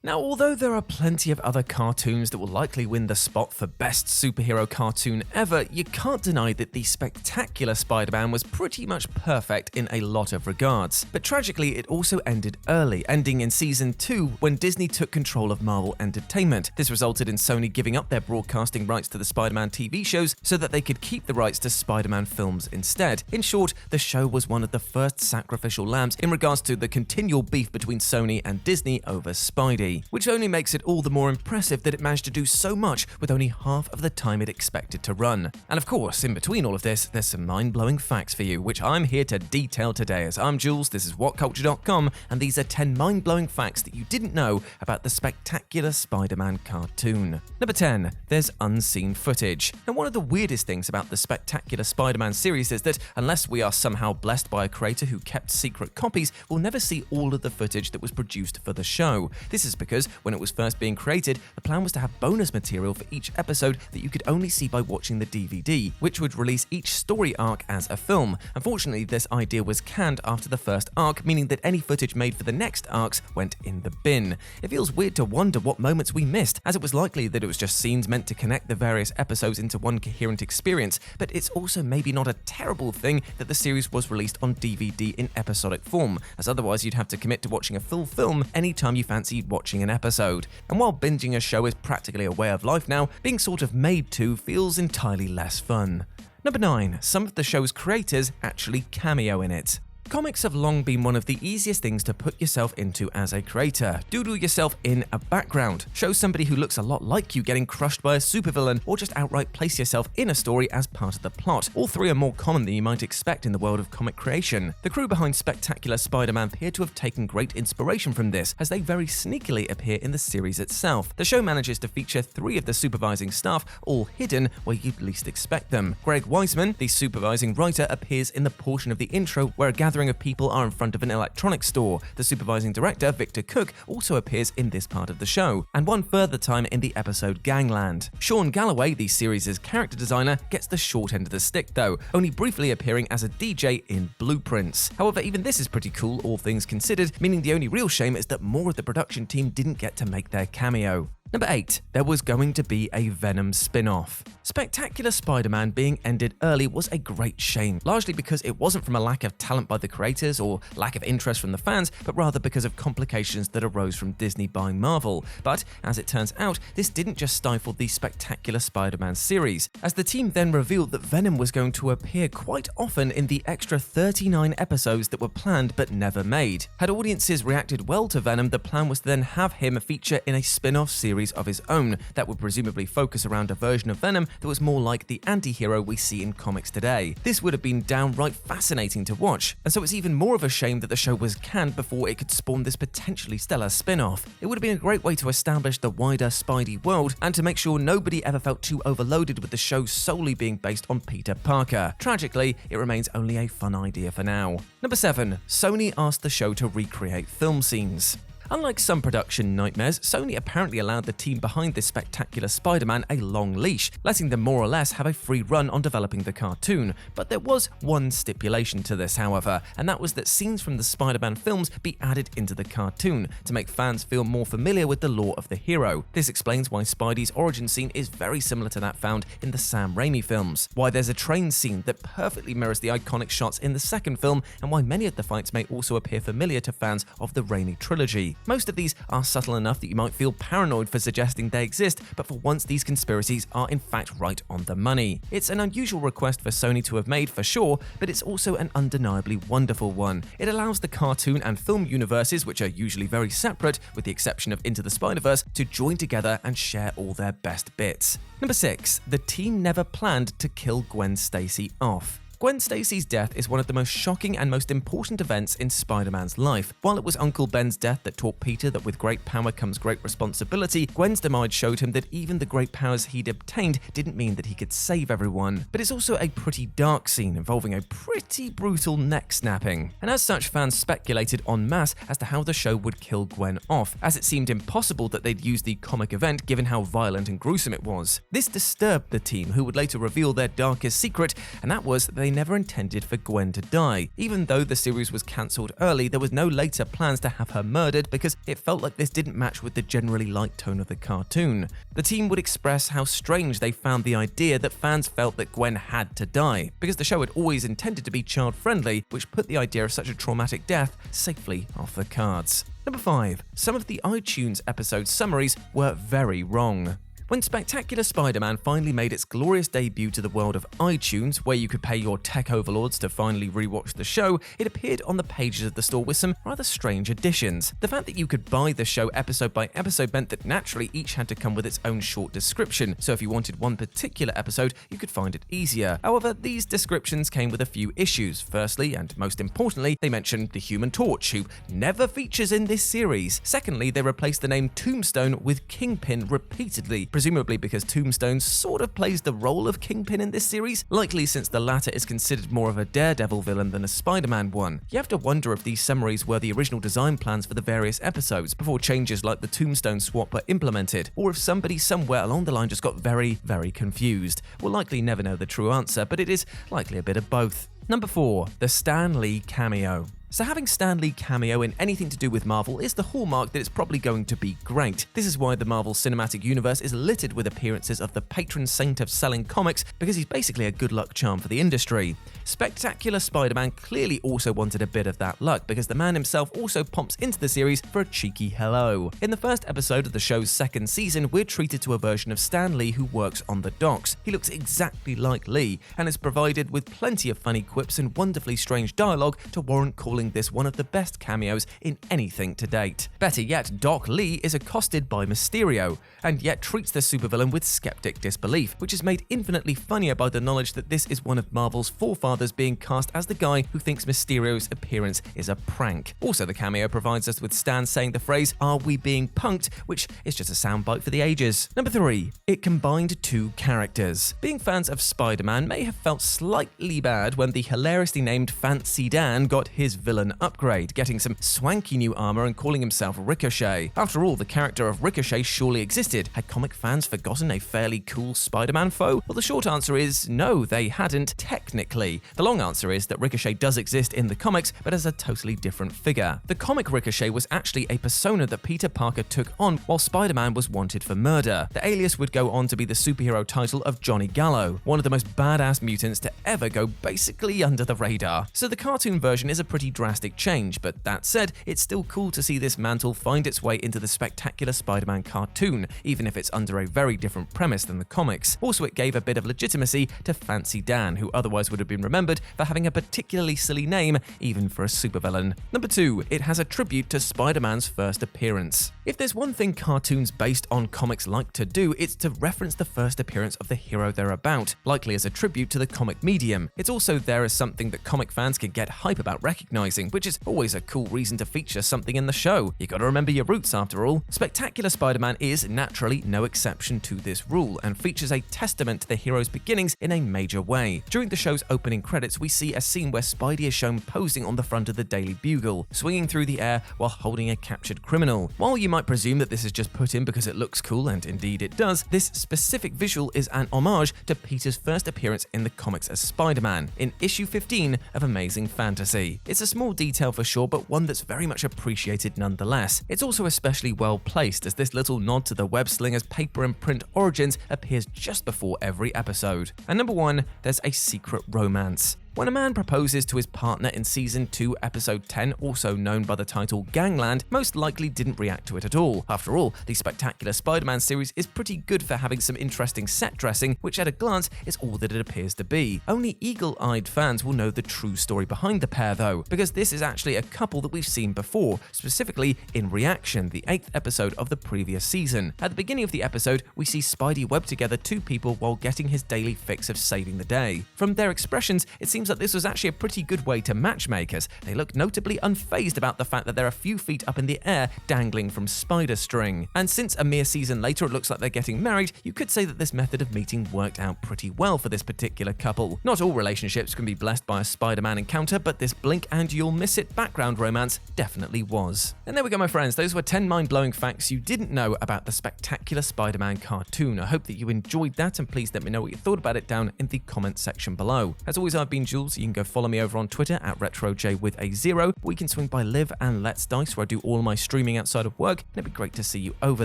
Now, although there are plenty of other cartoons that will likely win the spot for best superhero cartoon ever, you can't deny that the spectacular Spider-Man was pretty much perfect in a lot of regards. But tragically, it also ended early, ending in Season 2 when Disney took control of Marvel Entertainment. This resulted in Sony giving up their broadcasting rights to the Spider-Man TV shows so that they could keep the rights to Spider-Man films instead. In short, the show was one of the first sacrificial lambs in regards to the continual beef between Sony and Disney over Spidey, which only makes it all the more impressive that it managed to do so much with only half of the time it expected to run. And of course, in between all of this, there's some mind-blowing facts for you, which I'm here to detail today. As I'm Jules, this is WhatCulture.com, and these are 10 mind-blowing facts that you didn't know about the spectacular Spider-Man cartoon. Number 10. There's unseen footage. Now, one of the weirdest things about the spectacular Spider-Man series is that unless we are somehow blessed by a creator who kept secret copies, we'll never see all of the footage that was produced for the show. This is because when it was first being created, the plan was to have bonus material for each episode that you could only see by watching the DVD, which would release each story arc as a film. Unfortunately, this idea was canned after the first arc, meaning that any footage made for the next arcs went in the bin. It feels weird to wonder what moments we missed, as it was likely that it was just scenes meant to connect the various episodes into one coherent experience, but it's also maybe not a terrible thing that the series was released on DVD in episodic form, as otherwise you'd have to commit to watching a full film anytime you fancied watching an episode. And while binging a show is practically a way of life now, being sort of made to feels entirely less fun. Number 9. Some of the show's creators actually cameo in it. Comics have long been one of the easiest things to put yourself into as a creator. Doodle yourself in a background, show somebody who looks a lot like you getting crushed by a supervillain, or just outright place yourself in a story as part of the plot. All three are more common than you might expect in the world of comic creation. The crew behind Spectacular Spider-Man appear to have taken great inspiration from this, as they very sneakily appear in the series itself. The show manages to feature 3 of the supervising staff, all hidden where you'd least expect them. Greg Weisman, the supervising writer, appears in the portion of the intro where a gathering of people are in front of an electronics store. The supervising director, Victor Cook, also appears in this part of the show, and one further time in the episode Gangland. Sean Galloway, the series' character designer, gets the short end of the stick though, only briefly appearing as a DJ in Blueprints. However, even this is pretty cool, all things considered, meaning the only real shame is that more of the production team didn't get to make their cameo. Number 8. There was going to be a Venom spin-off. Spectacular Spider-Man being ended early was a great shame, largely because it wasn't from a lack of talent by the creators or lack of interest from the fans, but rather because of complications that arose from Disney buying Marvel. But, as it turns out, this didn't just stifle the Spectacular Spider-Man series, as the team then revealed that Venom was going to appear quite often in the extra 39 episodes that were planned but never made. Had audiences reacted well to Venom, the plan was to then have him feature in a spin-off series of his own that would presumably focus around a version of Venom that was more like the anti-hero we see in comics today. This would have been downright fascinating to watch, and so it's even more of a shame that the show was canned before it could spawn this potentially stellar spin-off. It would have been a great way to establish the wider Spidey world and to make sure nobody ever felt too overloaded with the show solely being based on Peter Parker. Tragically, it remains only a fun idea for now. Number 7. Sony asked the show to recreate film scenes. Unlike some production nightmares, Sony apparently allowed the team behind this Spectacular Spider-Man a long leash, letting them more or less have a free run on developing the cartoon. But there was one stipulation to this, however, and that was that scenes from the Spider-Man films be added into the cartoon to make fans feel more familiar with the lore of the hero. This explains why Spidey's origin scene is very similar to that found in the Sam Raimi films, why there's a train scene that perfectly mirrors the iconic shots in the second film, and why many of the fights may also appear familiar to fans of the Raimi trilogy. Most of these are subtle enough that you might feel paranoid for suggesting they exist, but for once these conspiracies are in fact right on the money. It's an unusual request for Sony to have made for sure, but it's also an undeniably wonderful one. It allows the cartoon and film universes, which are usually very separate, with the exception of Into the Spider-Verse, to join together and share all their best bits. Number 6. The team never planned to kill Gwen Stacy off. Gwen Stacy's death is one of the most shocking and most important events in Spider-Man's life. While it was Uncle Ben's death that taught Peter that with great power comes great responsibility, Gwen's demise showed him that even the great powers he'd obtained didn't mean that he could save everyone. But it's also a pretty dark scene involving a pretty brutal neck snapping. And as such, fans speculated en masse as to how the show would kill Gwen off, as it seemed impossible that they'd use the comic event given how violent and gruesome it was. This disturbed the team, who would later reveal their darkest secret, and that was that they never intended for Gwen to die. Even though the series was cancelled early, there was no later plans to have her murdered because it felt like this didn't match with the generally light tone of the cartoon. The team would express how strange they found the idea that fans felt that Gwen had to die, because the show had always intended to be child-friendly, which put the idea of such a traumatic death safely off the cards. Number 5. Some of the iTunes episode summaries were very wrong. When Spectacular Spider-Man finally made its glorious debut to the world of iTunes, where you could pay your tech overlords to finally rewatch the show, it appeared on the pages of the store with some rather strange additions. The fact that you could buy the show episode by episode meant that naturally each had to come with its own short description, so if you wanted one particular episode, you could find it easier. However, these descriptions came with a few issues. Firstly, and most importantly, they mentioned the Human Torch, who never features in this series. Secondly, they replaced the name Tombstone with Kingpin repeatedly, presumably because Tombstone sort of plays the role of Kingpin in this series, likely since the latter is considered more of a Daredevil villain than a Spider-Man one. You have to wonder if these summaries were the original design plans for the various episodes before changes like the Tombstone swap were implemented, or if somebody somewhere along the line just got very, very confused. We'll likely never know the true answer, but it is likely a bit of both. Number 4. The Stan Lee cameo. So having Stan Lee cameo in anything to do with Marvel is the hallmark that it's probably going to be great. This is why the Marvel Cinematic Universe is littered with appearances of the patron saint of selling comics, because he's basically a good luck charm for the industry. Spectacular Spider-Man clearly also wanted a bit of that luck, because the man himself also pops into the series for a cheeky hello. In the first episode of the show's second season, we're treated to a version of Stan Lee who works on the docks. He looks exactly like Lee, and is provided with plenty of funny quips and wonderfully strange dialogue to warrant calling this one of the best cameos in anything to date. Better yet, Doc Lee is accosted by Mysterio, and yet treats the supervillain with skeptic disbelief, which is made infinitely funnier by the knowledge that this is one of Marvel's forefathers being cast as the guy who thinks Mysterio's appearance is a prank. Also, the cameo provides us with Stan saying the phrase, "Are we being punked?" which is just a soundbite for the ages. Number 3. It combined two characters. Being fans of Spider-Man may have felt slightly bad when the hilariously named Fancy Dan got his villain upgrade, getting some swanky new armor and calling himself Ricochet. After all, the character of Ricochet surely existed. Had comic fans forgotten a fairly cool Spider-Man foe? Well, the short answer is no, they hadn't, technically. The long answer is that Ricochet does exist in the comics, but as a totally different figure. The comic Ricochet was actually a persona that Peter Parker took on while Spider-Man was wanted for murder. The alias would go on to be the superhero title of Johnny Gallo, one of the most badass mutants to ever go basically under the radar. So the cartoon version is a pretty drastic change, but that said, it's still cool to see this mantle find its way into the Spectacular Spider-Man cartoon, even if it's under a very different premise than the comics. Also, it gave a bit of legitimacy to Fancy Dan, who otherwise would have been remembered for having a particularly silly name, even for a supervillain. Number 2. It has a tribute to Spider-Man's first appearance. If there's one thing cartoons based on comics like to do, it's to reference the first appearance of the hero they're about, likely as a tribute to the comic medium. It's also there as something that comic fans can get hype about recognizing, which is always a cool reason to feature something in the show. You gotta remember your roots after all. Spectacular Spider-Man is naturally no exception to this rule, and features a testament to the hero's beginnings in a major way. During the show's opening credits, we see a scene where Spidey is shown posing on the front of the Daily Bugle, swinging through the air while holding a captured criminal. While you might presume that this is just put in because it looks cool, and indeed it does, this specific visual is an homage to Peter's first appearance in the comics as Spider-Man, in issue 15 of Amazing Fantasy. It's a small detail for sure, but one that's very much appreciated nonetheless. It's also especially well placed, as this little nod to the web-slinger's paper and print origins appears just before every episode. And number 1, there's a secret romance. When a man proposes to his partner in Season 2, Episode 10, also known by the title Gangland, most likely didn't react to it at all. After all, the Spectacular Spider-Man series is pretty good for having some interesting set dressing, which at a glance is all that it appears to be. Only eagle-eyed fans will know the true story behind the pair though, because this is actually a couple that we've seen before, specifically in Reaction, the 8th episode of the previous season. At the beginning of the episode, we see Spidey web together two people while getting his daily fix of saving the day. From their expressions, it seems that this was actually a pretty good way to matchmake, as they look notably unfazed about the fact that they're a few feet up in the air dangling from spider string. And since a mere season later it looks like they're getting married, you could say that this method of meeting worked out pretty well for this particular couple. Not all relationships can be blessed by a Spider-Man encounter, but this blink and you'll miss it background romance definitely was. And there we go, my friends, those were 10 mind-blowing facts you didn't know about the Spectacular Spider-Man cartoon. I hope that you enjoyed that, and please let me know what you thought about it down in the comment section below. As always, I've been Jules. You can go follow me over on Twitter at RetroJ with a 0. Or you can swing by Live and Let's Dice, where I do all my streaming outside of work, and it'd be great to see you over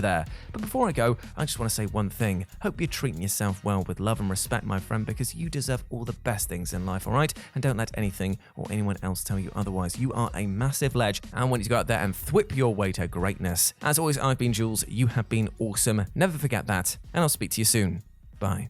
there. But before I go, I just want to say one thing. Hope you're treating yourself well with love and respect, my friend, because you deserve all the best things in life, alright? And don't let anything or anyone else tell you otherwise. You are a massive ledge, and I want you to go out there and thwip your way to greatness. As always, I've been Jules. You have been awesome. Never forget that, and I'll speak to you soon. Bye.